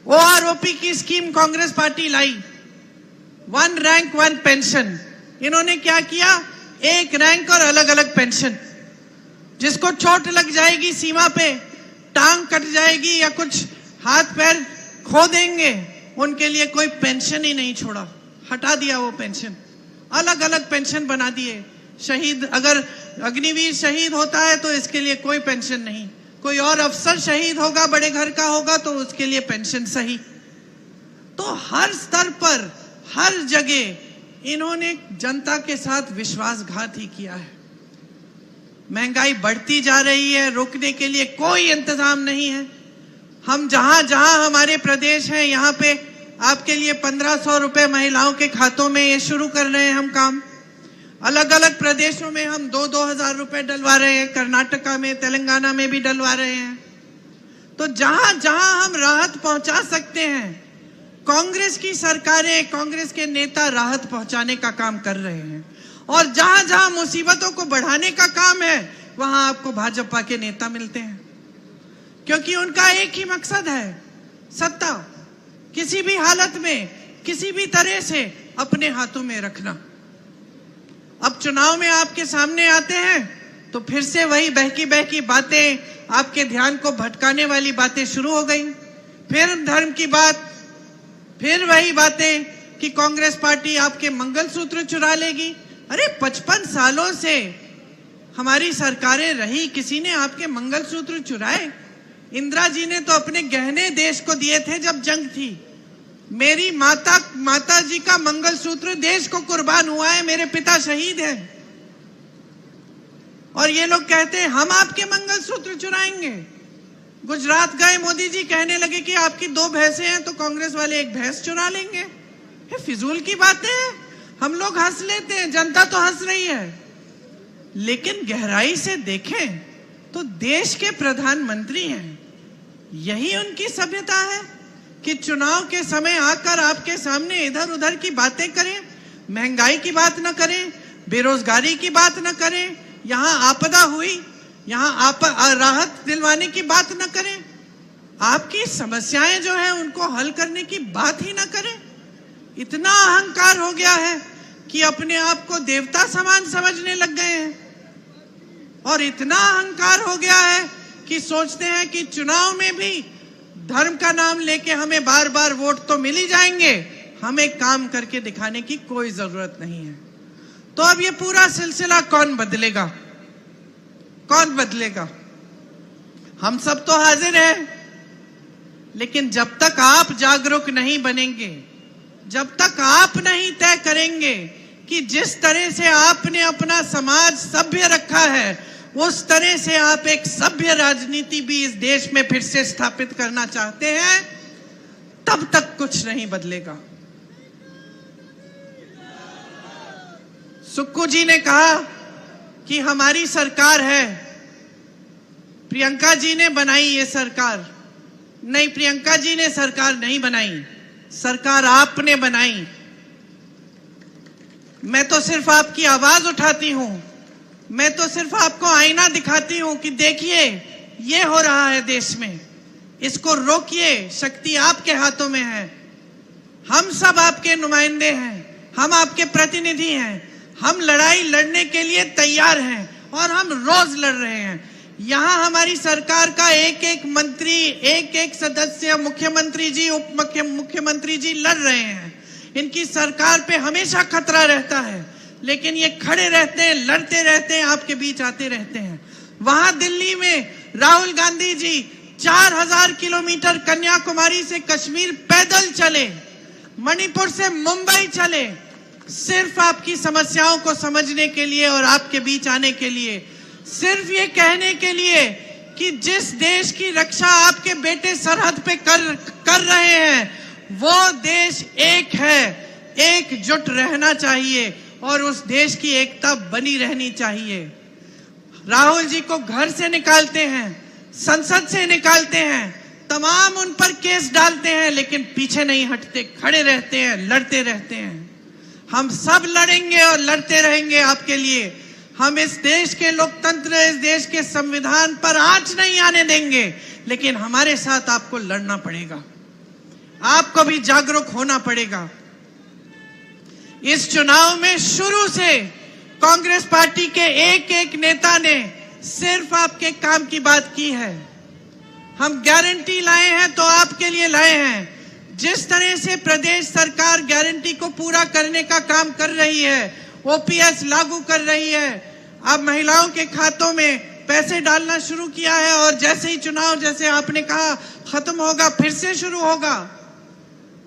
[SPEAKER 2] ओआरओपी की स्कीम कांग्रेस पार्टी लाई, 1 रैंक 1 पेंशन। इन्होंने क्या किया? 1 रैंक और अलग अलग पेंशन। जिसको चोट लग जाएगी सीमा पे टांग कट जाएगी या कुछ हाथ पैर खो देंगे, उनके लिए कोई पेंशन ही नहीं छोड़ा, हटा दिया वो पेंशन, अलग अलग पेंशन बना दिए। शहीद, अगर अग्निवीर शहीद होता है तो इसके लिए कोई पेंशन नहीं, कोई और अफसर शहीद होगा, बड़े घर का होगा तो उसके लिए पेंशन सही। तो हर स्तर पर, हर जगह इन्होंने जनता के साथ विश्वासघात ही किया है। महंगाई बढ़ती जा रही है, रोकने के लिए कोई इंतजाम नहीं है। हम जहां जहां हमारे प्रदेश हैं, यहाँ पे आपके लिए 1500 रुपए महिलाओं के खातों में ये शुरू कर रहे हैं हम काम। अलग अलग प्रदेशों में हम 2-2 हजार रुपए डलवा रहे हैं, कर्नाटका में, तेलंगाना में भी डलवा रहे हैं। तो जहां जहां हम राहत पहुंचा सकते हैं, कांग्रेस की सरकारें, कांग्रेस के नेता राहत पहुंचाने का काम कर रहे हैं। और जहां जहां मुसीबतों को बढ़ाने का काम है, वहां आपको भाजपा के नेता मिलते हैं, क्योंकि उनका एक ही मकसद है, सत्ता किसी भी हालत में, किसी भी तरह से अपने हाथों में रखना। अब चुनाव में आपके सामने आते हैं तो फिर से वही बहकी बहकी बातें, आपके ध्यान को भटकाने वाली बातें शुरू हो गई। फिर धर्म की बात, फिर वही बातें कि कांग्रेस पार्टी आपके मंगलसूत्र चुरा लेगी। अरे 55 सालों से हमारी सरकारें रही, किसी ने आपके मंगलसूत्र चुराए? इंदिरा जी ने तो अपने गहने देश को दिए थे जब जंग थी। मेरी माता जी का मंगलसूत्र देश को कुर्बान हुआ है, मेरे पिता शहीद हैं। और ये लोग कहते हैं हम आपके मंगलसूत्र चुराएंगे। गुजरात गए मोदी जी, कहने लगे कि आपकी 2 भैंसें हैं तो कांग्रेस वाले 1 भैंस चुरा लेंगे। ये फिजूल की बातें हैं। हम लोग हंस लेते हैं, जनता तो हंस रही है, लेकिन गहराई से देखें तो देश के प्रधानमंत्री हैं। यही उनकी सभ्यता है कि चुनाव के समय आकर आपके सामने इधर उधर की बातें करें, महंगाई की बात न करें, बेरोजगारी की बात न करें, यहाँ आपदा हुई, यहाँ राहत दिलवाने की बात न करें, आपकी समस्याएं जो है उनको हल करने की बात ही न करें। इतना अहंकार हो गया है कि अपने आप को देवता समान समझने लग गए हैं। और इतना अहंकार हो गया है कि सोचते हैं कि चुनाव में भी धर्म का नाम लेके हमें बार बार वोट तो मिल ही जाएंगे, हमें काम करके दिखाने की कोई जरूरत नहीं है। तो अब ये पूरा सिलसिला कौन बदलेगा? कौन बदलेगा? हम सब तो हाजिर हैं, लेकिन जब तक आप जागरूक नहीं बनेंगे, जब तक आप नहीं तय करेंगे कि जिस तरह से आपने अपना समाज सभ्य रखा है उस तरह से आप एक सभ्य राजनीति भी इस देश में फिर से स्थापित करना चाहते हैं, तब तक कुछ नहीं बदलेगा। सुक्कू जी ने कहा कि हमारी सरकार है, प्रियंका जी ने बनाई ये सरकार। नहीं, प्रियंका जी ने सरकार नहीं बनाई, सरकार आपने बनाई। मैं तो सिर्फ आपकी आवाज उठाती हूं, मैं तो सिर्फ आपको आईना दिखाती हूं कि देखिए ये हो रहा है देश में, इसको रोकिए, शक्ति आपके हाथों में है। हम सब आपके नुमाइंदे हैं, हम आपके प्रतिनिधि हैं, हम लड़ाई लड़ने के लिए तैयार हैं और हम रोज लड़ रहे हैं। यहाँ हमारी सरकार का एक एक मंत्री, एक एक सदस्य, मुख्यमंत्री जी, उप मुख्यमंत्री जी लड़ रहे हैं। इनकी सरकार पे हमेशा खतरा रहता है, लेकिन ये खड़े रहते हैं, लड़ते रहते हैं, आपके बीच आते रहते हैं। वहां दिल्ली में राहुल गांधी जी 4000 किलोमीटर कन्याकुमारी से कश्मीर पैदल चले, मणिपुर से मुंबई चले, सिर्फ आपकी समस्याओं को समझने के लिए और आपके बीच आने के लिए, सिर्फ ये कहने के लिए कि जिस देश की रक्षा आपके बेटे सरहद पे कर रहे हैं वो देश एक है, एकजुट रहना चाहिए और उस देश की एकता बनी रहनी चाहिए। राहुल जी को घर से निकालते हैं, संसद से निकालते हैं, तमाम उन पर केस डालते हैं, लेकिन पीछे नहीं हटते, खड़े रहते हैं, लड़ते रहते हैं। हम सब लड़ेंगे और लड़ते रहेंगे आपके लिए। हम इस देश के लोकतंत्र, इस देश के संविधान पर आंच नहीं आने देंगे, लेकिन हमारे साथ आपको लड़ना पड़ेगा, आपको भी जागरूक होना पड़ेगा। इस चुनाव में शुरू से कांग्रेस पार्टी के एक एक नेता ने सिर्फ आपके काम की बात की है। हम गारंटी लाए हैं तो आपके लिए लाए हैं। जिस तरह से प्रदेश सरकार गारंटी को पूरा करने का काम कर रही है, ओपीएस लागू कर रही है, अब महिलाओं के खातों में पैसे डालना शुरू किया है और जैसे ही चुनाव, जैसे आपने कहा, खत्म होगा फिर से शुरू होगा,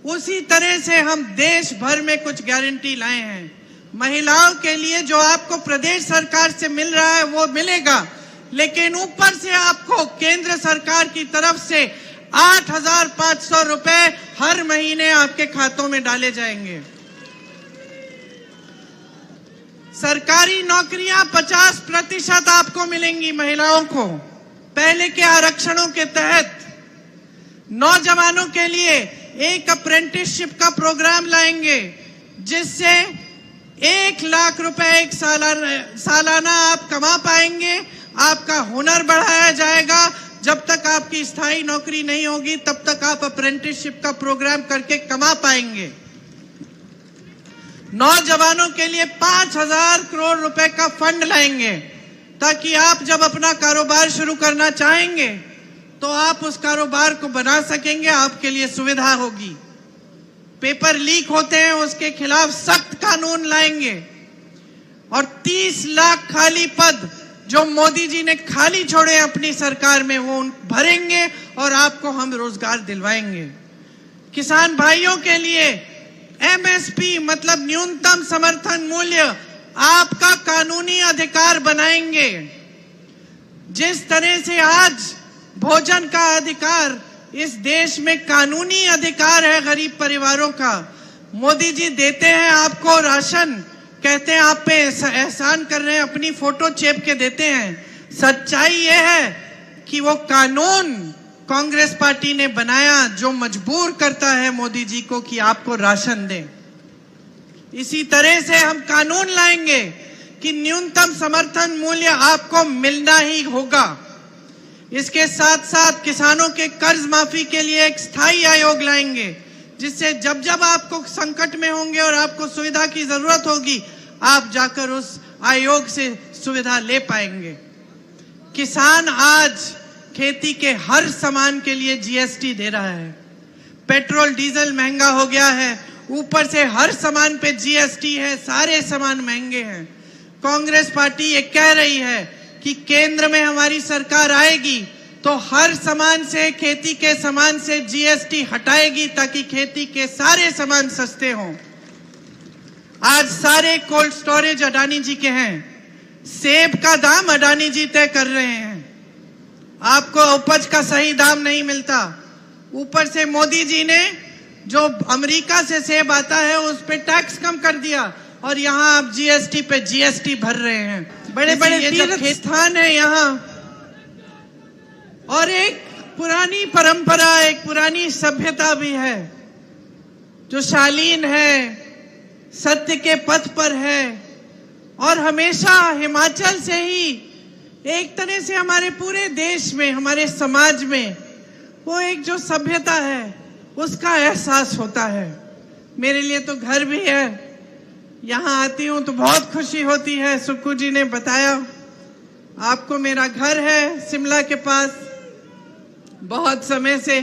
[SPEAKER 2] उसी तरह से हम देश भर में कुछ गारंटी लाए हैं। महिलाओं के लिए जो आपको प्रदेश सरकार से मिल रहा है वो मिलेगा, लेकिन ऊपर से आपको केंद्र सरकार की तरफ से 8,500 रुपए हर महीने आपके खातों में डाले जाएंगे। सरकारी नौकरियां 50% आपको मिलेंगी महिलाओं को पहले के आरक्षणों के तहत। नौजवानों के लिए एक अप्रेंटिसशिप का प्रोग्राम लाएंगे जिससे 1 लाख रुपए एक सालाना आप कमा पाएंगे। आपका हुनर बढ़ाया जाएगा। जब तक आपकी स्थायी नौकरी नहीं होगी तब तक आप अप्रेंटिसशिप का प्रोग्राम करके कमा पाएंगे। नौजवानों के लिए 5,000 करोड़ रुपए का फंड लाएंगे ताकि आप जब अपना कारोबार शुरू करना चाहेंगे तो आप उस कारोबार को बना सकेंगे, आपके लिए सुविधा होगी। पेपर लीक होते हैं उसके खिलाफ सख्त कानून लाएंगे और 30 लाख खाली पद जो मोदी जी ने खाली छोड़े अपनी सरकार में वो भरेंगे और आपको हम रोजगार दिलवाएंगे। किसान भाइयों के लिए एमएसपी मतलब न्यूनतम समर्थन मूल्य आपका कानूनी अधिकार बनाएंगे। जिस तरह से आज भोजन का अधिकार इस देश में कानूनी अधिकार है गरीब परिवारों का, मोदी जी देते हैं आपको राशन, कहते हैं आप पे एहसान कर रहे हैं, अपनी फोटो चेप के देते हैं। सच्चाई यह है कि वो कानून कांग्रेस पार्टी ने बनाया जो मजबूर करता है मोदी जी को कि आपको राशन दें। इसी तरह से हम कानून लाएंगे कि न्यूनतम समर्थन मूल्य आपको मिलना ही होगा। इसके साथ साथ किसानों के कर्ज माफी के लिए एक स्थायी आयोग लाएंगे जिससे जब जब आपको संकट में होंगे और आपको सुविधा की जरूरत होगी आप जाकर उस आयोग से सुविधा ले पाएंगे। किसान आज खेती के हर सामान के लिए जीएसटी दे रहा है। पेट्रोल डीजल महंगा हो गया है, ऊपर से हर सामान पे जीएसटी है, सारे सामान महंगे हैं। कांग्रेस पार्टी ये कह रही है कि केंद्र में हमारी सरकार आएगी तो हर सामान से, खेती के सामान से जीएसटी हटाएगी ताकि खेती के सारे सामान सस्ते हों। आज सारे कोल्ड स्टोरेज अडानी जी के हैं। सेब का दाम अडानी जी तय कर रहे हैं। आपको उपज का सही दाम नहीं मिलता। ऊपर से मोदी जी ने जो अमेरिका से सेब आता है उस पे टैक्स कम कर दिया और यहाँ आप जीएसटी पे जीएसटी भर रहे हैं। बड़े बड़े तीर्थ स्थान है यहाँ और एक पुरानी परंपरा, एक पुरानी सभ्यता भी है जो शालीन है, सत्य के पथ पर है और हमेशा हिमाचल से ही एक तरह से हमारे पूरे देश में, हमारे समाज में वो एक जो सभ्यता है उसका एहसास होता है। मेरे लिए तो घर भी है, यहाँ आती हूँ तो बहुत खुशी होती है। सुक्कू जी ने बताया आपको मेरा घर है शिमला के पास, बहुत समय से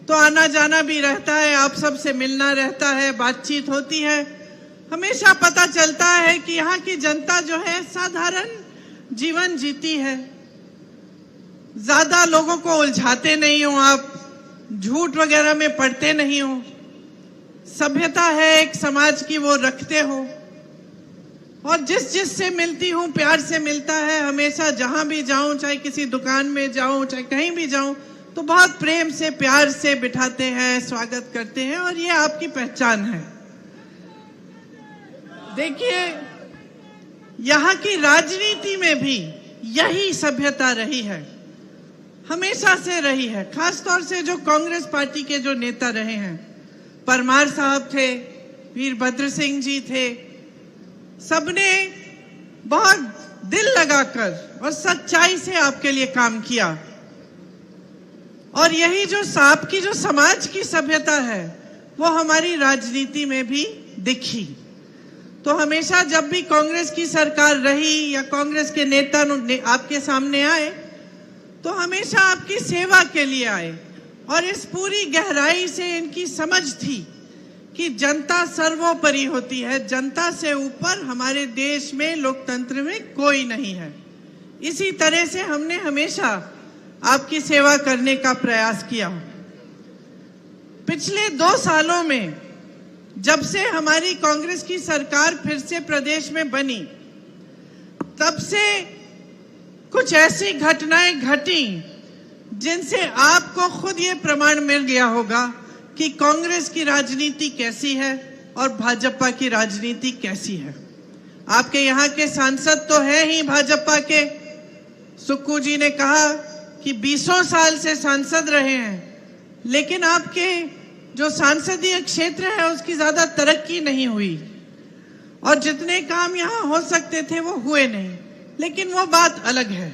[SPEAKER 2] तो आना जाना भी रहता है, आप सबसे मिलना रहता है, बातचीत होती है। हमेशा पता चलता है कि यहाँ की जनता जो है साधारण जीवन जीती है, ज्यादा लोगों को उलझाते नहीं हो, आप झूठ वगैरह में पड़ते नहीं हो, सभ्यता है एक समाज की वो रखते हो और जिस से मिलती हूँ प्यार से मिलता है। हमेशा जहां भी जाऊं, चाहे किसी दुकान में जाऊं, चाहे कहीं भी जाऊं, तो बहुत प्रेम से प्यार से बिठाते हैं, स्वागत करते हैं और ये आपकी पहचान है। देखिए यहाँ की राजनीति में भी यही सभ्यता रही है, हमेशा से रही है। खासतौर से जो कांग्रेस पार्टी के जो नेता रहे हैं, परमार साहब थे, वीरभद्र सिंह जी थे, सबने बहुत दिल लगाकर और सच्चाई से आपके लिए काम किया और यही जो आपकी जो समाज की सभ्यता है वो हमारी राजनीति में भी दिखी। तो हमेशा जब भी कांग्रेस की सरकार रही या कांग्रेस के नेता आपके सामने आए तो हमेशा आपकी सेवा के लिए आए और इस पूरी गहराई से इनकी समझ थी कि जनता सर्वोपरि होती है, जनता से ऊपर हमारे देश में लोकतंत्र में कोई नहीं है। इसी तरह से हमने हमेशा आपकी सेवा करने का प्रयास किया। पिछले 2 सालों में जब से हमारी कांग्रेस की सरकार फिर से प्रदेश में बनी, तब से कुछ ऐसी घटनाएं घटी जिनसे आपको खुद ये प्रमाण मिल गया होगा कि कांग्रेस की राजनीति कैसी है और भाजपा की राजनीति कैसी है। आपके यहाँ के सांसद तो है ही भाजपा के। सुक्खू जी ने कहा कि 20 साल से सांसद रहे हैं, लेकिन आपके जो सांसदीय क्षेत्र है उसकी ज्यादा तरक्की नहीं हुई और जितने काम यहाँ हो सकते थे वो हुए नहीं। लेकिन वो बात अलग है।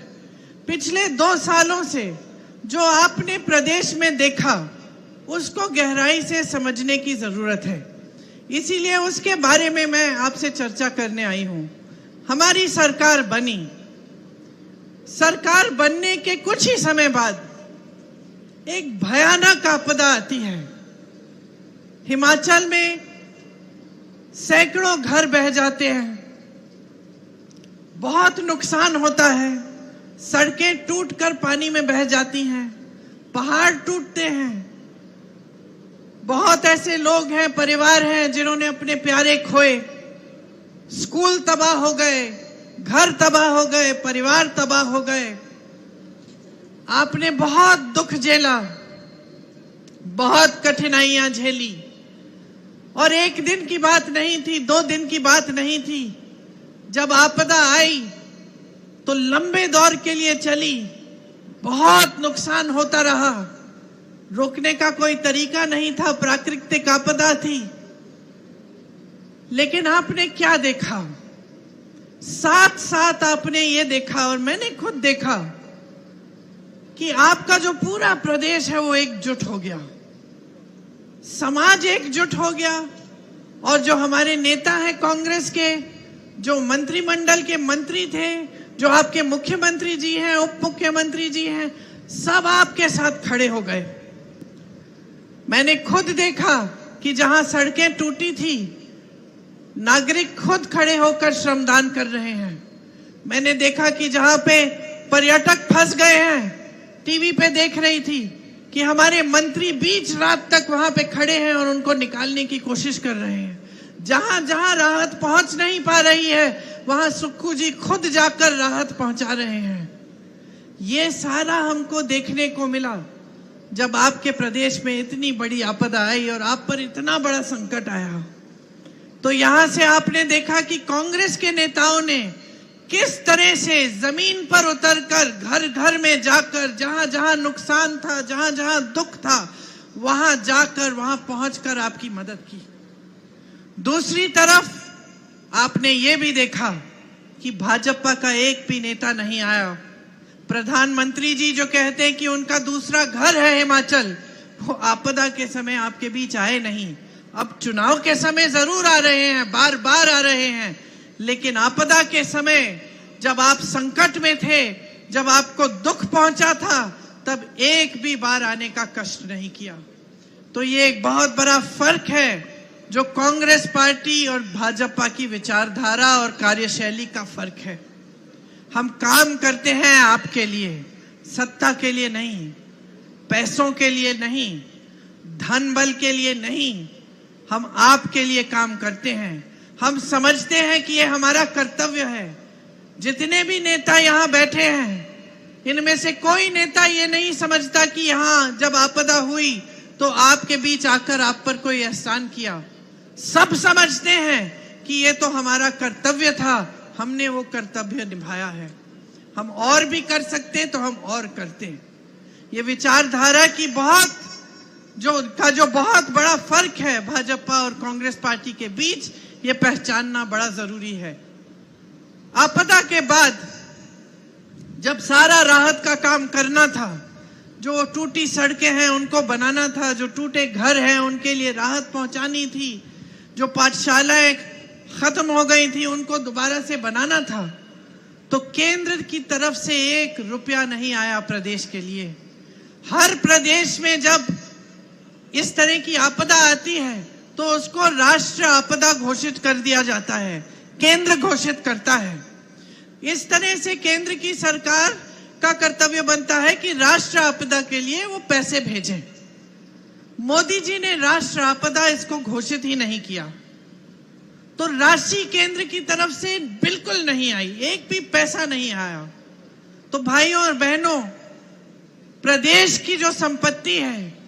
[SPEAKER 2] पिछले 2 सालों से जो आपने प्रदेश में देखा उसको गहराई से समझने की जरूरत है, इसीलिए उसके बारे में मैं आपसे चर्चा करने आई हूं। हमारी सरकार बनी, सरकार बनने के कुछ ही समय बाद एक भयानक आपदा आती है। हिमाचल में सैकड़ों घर बह जाते हैं, बहुत नुकसान होता है, सड़कें टूटकर पानी में बह जाती हैं, पहाड़ टूटते हैं। बहुत ऐसे लोग हैं, परिवार हैं जिन्होंने अपने प्यारे खोए, स्कूल तबाह हो गए, घर तबाह हो गए, परिवार तबाह हो गए। आपने बहुत दुख झेला, बहुत कठिनाइयां झेली और एक दिन की बात नहीं थी, 2 दिन की बात नहीं थी। जब आपदा आई तो लंबे दौर के लिए चली, बहुत नुकसान होता रहा, रोकने का कोई तरीका नहीं था, प्राकृतिक आपदा थी। लेकिन आपने क्या देखा? साथ साथ आपने ये देखा और मैंने खुद देखा कि आपका जो पूरा प्रदेश है वो एकजुट हो गया, समाज एकजुट हो गया और जो हमारे नेता हैं कांग्रेस के, जो मंत्रिमंडल के मंत्री थे, जो आपके मुख्यमंत्री जी हैं, उप मुख्यमंत्री जी हैं, सब आपके साथ खड़े हो गए। मैंने खुद देखा कि जहां सड़कें टूटी थी, नागरिक खुद खड़े होकर श्रमदान कर रहे हैं। मैंने देखा कि जहां पे पर्यटक फंस गए हैं, टीवी पे देख रही थी कि हमारे मंत्री बीच रात तक वहां पे खड़े हैं और उनको निकालने की कोशिश कर रहे हैं। जहां जहां राहत पहुंच नहीं पा रही है वहां सुक्खू जी खुद जाकर राहत पहुंचा रहे हैं। ये सारा हमको देखने को मिला जब आपके प्रदेश में इतनी बड़ी आपदा आई और आप पर इतना बड़ा संकट आया। तो यहां से आपने देखा कि कांग्रेस के नेताओं ने किस तरह से जमीन पर उतरकर, घर घर में जाकर, जहां जहां नुकसान था, जहां जहां दुख था, वहां जाकर, वहां पहुंचकर आपकी मदद की। दूसरी तरफ आपने ये भी देखा कि भाजपा का एक भी नेता नहीं आया। प्रधानमंत्री जी जो कहते हैं कि उनका दूसरा घर है हिमाचल, वो आपदा के समय आपके बीच आए नहीं। अब चुनाव के समय जरूर आ रहे हैं, बार बार आ रहे हैं, लेकिन आपदा के समय जब आप संकट में थे, जब आपको दुख पहुंचा था, तब एक भी बार आने का कष्ट नहीं किया। तो ये एक बहुत बड़ा फर्क है जो कांग्रेस पार्टी और भाजपा की विचारधारा और कार्यशैली का फर्क है। हम काम करते हैं आपके लिए, सत्ता के लिए नहीं, पैसों के लिए नहीं, धन बल के लिए नहीं, हम आपके लिए काम करते हैं। हम समझते हैं कि ये हमारा कर्तव्य है। जितने भी नेता यहाँ बैठे हैं, इनमें से कोई नेता ये नहीं समझता कि यहाँ जब आपदा हुई तो आपके बीच आकर आप पर कोई एहसान किया। सब समझते हैं कि ये तो हमारा कर्तव्य था, हमने वो कर्तव्य निभाया है। हम और भी कर सकते तो हम और करते। ये विचारधारा की जो बहुत बड़ा फर्क है भाजपा और कांग्रेस पार्टी के बीच, ये पहचानना बड़ा जरूरी है। आपदा के बाद जब सारा राहत का काम करना था, जो टूटी सड़कें हैं उनको बनाना था, जो टूटे घर हैं उनके लिए राहत पहुंचानी थी, जो पाठशालाएं खत्म हो गई थी उनको दोबारा से बनाना था, तो केंद्र की तरफ से 1 रुपया नहीं आया प्रदेश के लिए। हर प्रदेश में जब इस तरह की आपदा आती है तो उसको राष्ट्र आपदा घोषित कर दिया जाता है, केंद्र घोषित करता है। इस तरह से केंद्र की सरकार का कर्तव्य बनता है कि राष्ट्र आपदा के लिए वो पैसे भेजे। मोदी जी ने राष्ट्र आपदा इसको घोषित ही नहीं किया, तो राशि केंद्र की तरफ से बिल्कुल नहीं आई, एक भी पैसा नहीं आया। तो भाइयों और बहनों, प्रदेश की जो संपत्ति है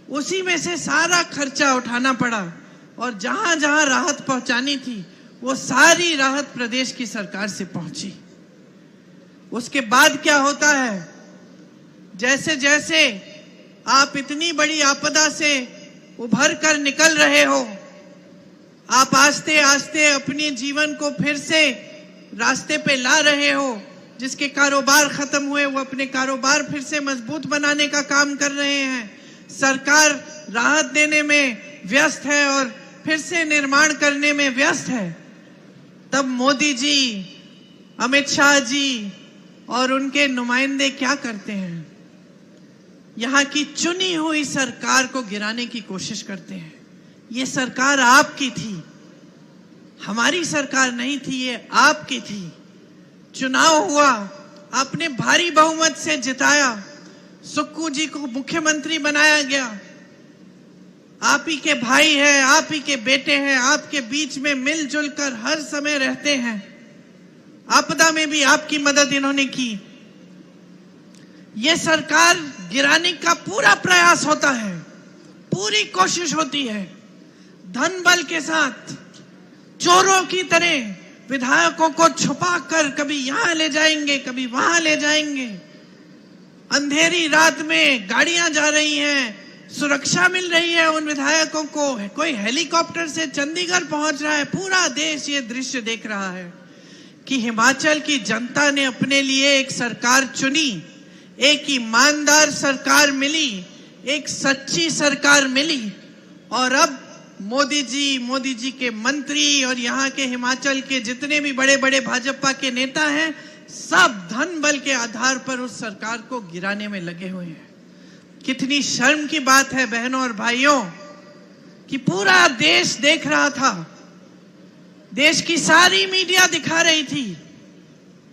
[SPEAKER 2] उसी में से सारा खर्चा उठाना पड़ा, और जहां जहां राहत पहुंचानी थी वो सारी राहत प्रदेश की सरकार से पहुंची। उसके बाद क्या होता है, जैसे जैसे आप इतनी बड़ी आपदा से उभर कर निकल रहे हो, आप आस्ते आस्ते अपने जीवन को फिर से रास्ते पे ला रहे हो। जिसके कारोबार खत्म हुए वो अपने कारोबार फिर से मजबूत बनाने का काम कर रहे हैं। सरकार राहत देने में व्यस्त है और फिर से निर्माण करने में व्यस्त है। तब मोदी जी, अमित शाह जी और उनके नुमाइंदे क्या करते हैं, यहाँ की चुनी हुई सरकार को गिराने की कोशिश करते हैं। ये सरकार आपकी थी, हमारी सरकार नहीं थी, ये आपकी थी। चुनाव हुआ, आपने भारी बहुमत से जिताया, सुक्खू जी को मुख्यमंत्री बनाया गया। आप ही के भाई हैं, आप ही के बेटे हैं, आपके बीच में मिलजुल कर हर समय रहते हैं। आपदा में भी आपकी मदद इन्होंने की। ये सरकार गिराने का पूरा प्रयास होता है, पूरी कोशिश होती है। धन बल के साथ चोरों की तरह विधायकों को छुपाकर कभी यहां ले जाएंगे, कभी वहां ले जाएंगे। अंधेरी रात में गाड़ियां जा रही हैं, सुरक्षा मिल रही है उन विधायकों को, कोई हेलीकॉप्टर से चंडीगढ़ पहुंच रहा है। पूरा देश ये दृश्य देख रहा है कि हिमाचल की जनता ने अपने लिए एक सरकार चुनी, एक ईमानदार सरकार मिली, एक सच्ची सरकार मिली। और अब मोदी जी के मंत्री और यहाँ के हिमाचल के जितने भी बड़े बड़े भाजपा के नेता हैं, सब धन बल के आधार पर उस सरकार को गिराने में लगे हुए हैं। कितनी शर्म की बात है बहनों और भाइयों कि पूरा देश देख रहा था, देश की सारी मीडिया दिखा रही थी,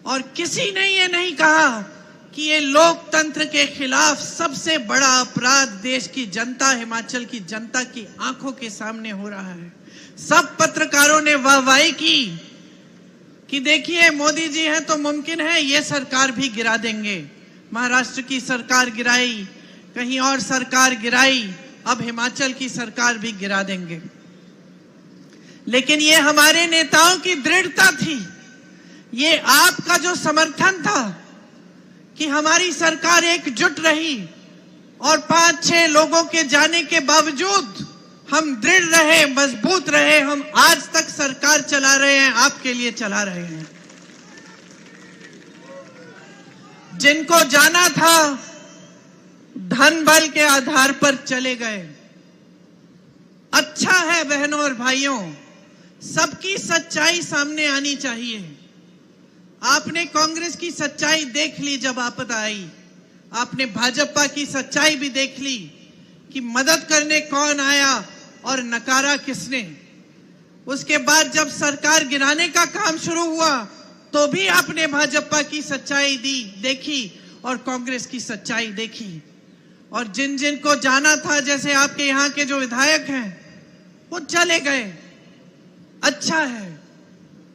[SPEAKER 2] और किसी ने ये नहीं कहा कि ये लोकतंत्र के खिलाफ सबसे बड़ा अपराध देश की जनता, हिमाचल की जनता की आंखों के सामने हो रहा है। सब पत्रकारों ने वाहवाही की कि देखिए मोदी जी हैं तो मुमकिन है ये सरकार भी गिरा देंगे। महाराष्ट्र की सरकार गिराई, कहीं और सरकार गिराई, अब हिमाचल की सरकार भी गिरा देंगे। लेकिन ये हमारे नेताओं की दृढ़ता थी, ये आपका जो समर्थन था कि हमारी सरकार एकजुट रही, और 5-6 लोगों के जाने के बावजूद हम दृढ़ रहे, मजबूत रहे। हम आज तक सरकार चला रहे हैं, आपके लिए चला रहे हैं। जिनको जाना था धन बल के आधार पर चले गए। अच्छा है बहनों और भाइयों, सबकी सच्चाई सामने आनी चाहिए। आपने कांग्रेस की सच्चाई देख ली जब आपदा आई, आपने भाजपा की सच्चाई भी देख ली कि मदद करने कौन आया और नकारा किसने। उसके बाद जब सरकार गिराने का काम शुरू हुआ तो भी आपने भाजपा की सच्चाई देखी और कांग्रेस की सच्चाई देखी। और जिन जिन को जाना था, जैसे आपके यहाँ के जो विधायक हैं, वो चले गए। अच्छा है,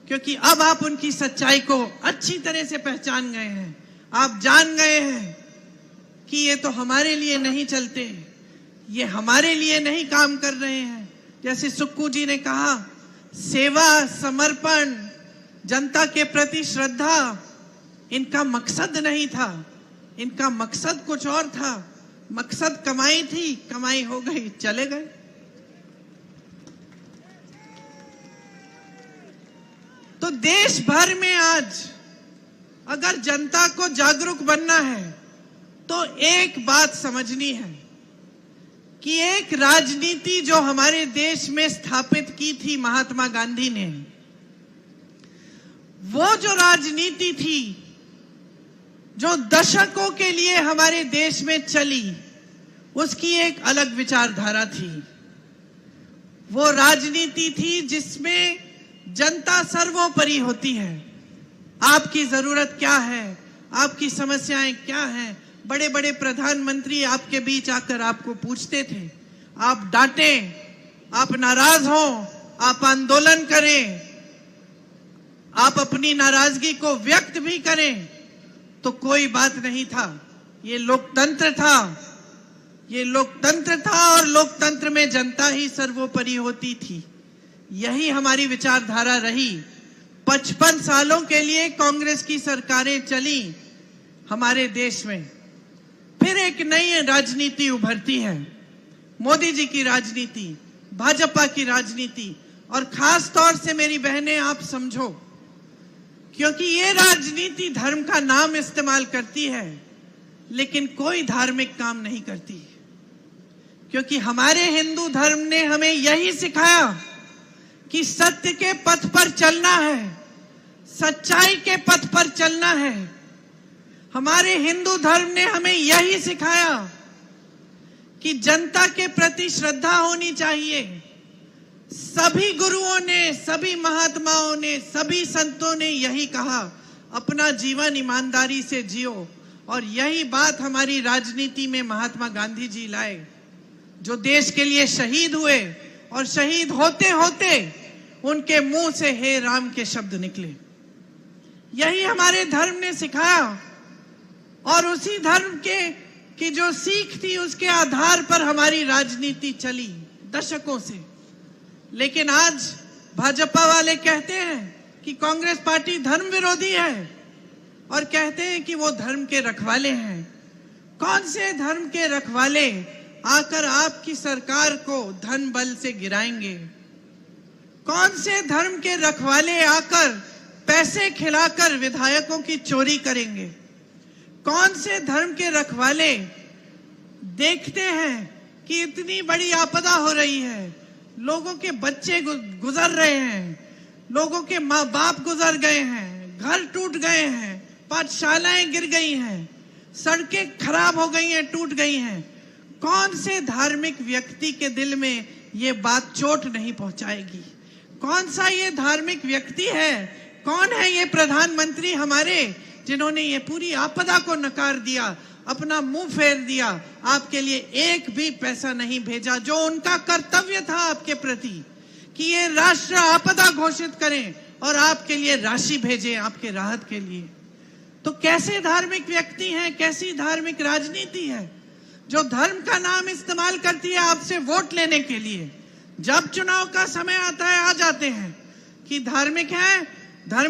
[SPEAKER 2] क्योंकि अब आप उनकी सच्चाई को अच्छी तरह से पहचान गए हैं। आप जान गए हैं कि ये तो हमारे लिए नहीं चलते, ये हमारे लिए नहीं काम कर रहे हैं। जैसे सुक्खू जी ने कहा, सेवा, समर्पण, जनता के प्रति श्रद्धा इनका मकसद नहीं था, इनका मकसद कुछ और था। मकसद कमाई थी, कमाई हो गई, चले गए। तो देश भर में आज अगर जनता को जागरूक बनना है तो एक बात समझनी है कि एक राजनीति जो हमारे देश में स्थापित की थी महात्मा गांधी ने, वो जो राजनीति थी जो दशकों के लिए हमारे देश में चली, उसकी एक अलग विचारधारा थी। वो राजनीति थी जिसमें जनता सर्वोपरि होती है। आपकी जरूरत क्या है, आपकी समस्याएं क्या हैं, बड़े बड़े प्रधानमंत्री आपके बीच आकर आपको पूछते थे। आप डांटें, आप नाराज हो, आप आंदोलन करें, आप अपनी नाराजगी को व्यक्त भी करें, तो कोई बात नहीं था। ये लोकतंत्र था, ये लोकतंत्र था और लोकतंत्र में जनता ही सर्वोपरि होती थी। यही हमारी विचारधारा रही। 55 सालों के लिए कांग्रेस की सरकारें चली हमारे देश में। फिर एक नई राजनीति उभरती है, मोदी जी की राजनीति, भाजपा की राजनीति। और खास तौर से मेरी बहनें, आप समझो, क्योंकि ये राजनीति धर्म का नाम इस्तेमाल करती है लेकिन कोई धार्मिक काम नहीं करती। क्योंकि हमारे हिंदू धर्म ने हमें यही सिखाया कि सत्य के पथ पर चलना है, सच्चाई के पथ पर चलना है। हमारे हिंदू धर्म ने हमें यही सिखाया कि जनता के प्रति श्रद्धा होनी चाहिए। सभी गुरुओं ने, सभी महात्माओं ने, सभी संतों ने यही कहा, अपना जीवन ईमानदारी से जियो। और यही बात हमारी राजनीति में महात्मा गांधी जी लाए, जो देश के लिए शहीद हुए और शहीद होते होते उनके मुंह से हे राम के शब्द निकले। यही हमारे धर्म ने सिखाया और उसी धर्म की जो सीख थी उसके आधार पर हमारी राजनीति चली दशकों से। लेकिन आज भाजपा वाले कहते हैं कि कांग्रेस पार्टी धर्म विरोधी है और कहते हैं कि वो धर्म के रखवाले हैं। कौन से धर्म के रखवाले आकर आपकी सरकार को धन बल से गिराएंगे? कौन से धर्म के रखवाले आकर पैसे खिलाकर विधायकों की चोरी करेंगे? कौन से धर्म के रखवाले देखते हैं कि इतनी बड़ी आपदा हो रही है, लोगों के बच्चे गुजर रहे हैं, लोगों के माँ बाप गुजर गए हैं, घर टूट गए हैं, पाठशालाएं गिर गई हैं, सड़कें खराब हो गई हैं, टूट गई हैं। कौन से धार्मिक व्यक्ति के दिल में ये बात चोट नहीं पहुंचाएगी? कौन सा ये धार्मिक व्यक्ति है? कौन है ये प्रधानमंत्री हमारे जिन्होंने ये पूरी आपदा को नकार दिया, अपना मुंह फेर दिया, आपके लिए एक भी पैसा नहीं भेजा, जो उनका कर्तव्य था आपके प्रति कि ये राष्ट्र आपदा घोषित करें और आपके लिए राशि भेजें आपके राहत के लिए। तो कैसे धार्मिक व्यक्ति हैं, कैसी धार्मिक राजनीति है जो धर्म का नाम इस्तेमाल करती है आपसे वोट लेने के लिए? जब चुनाव का समय आता है आ जाते हैं कि धार्मिक है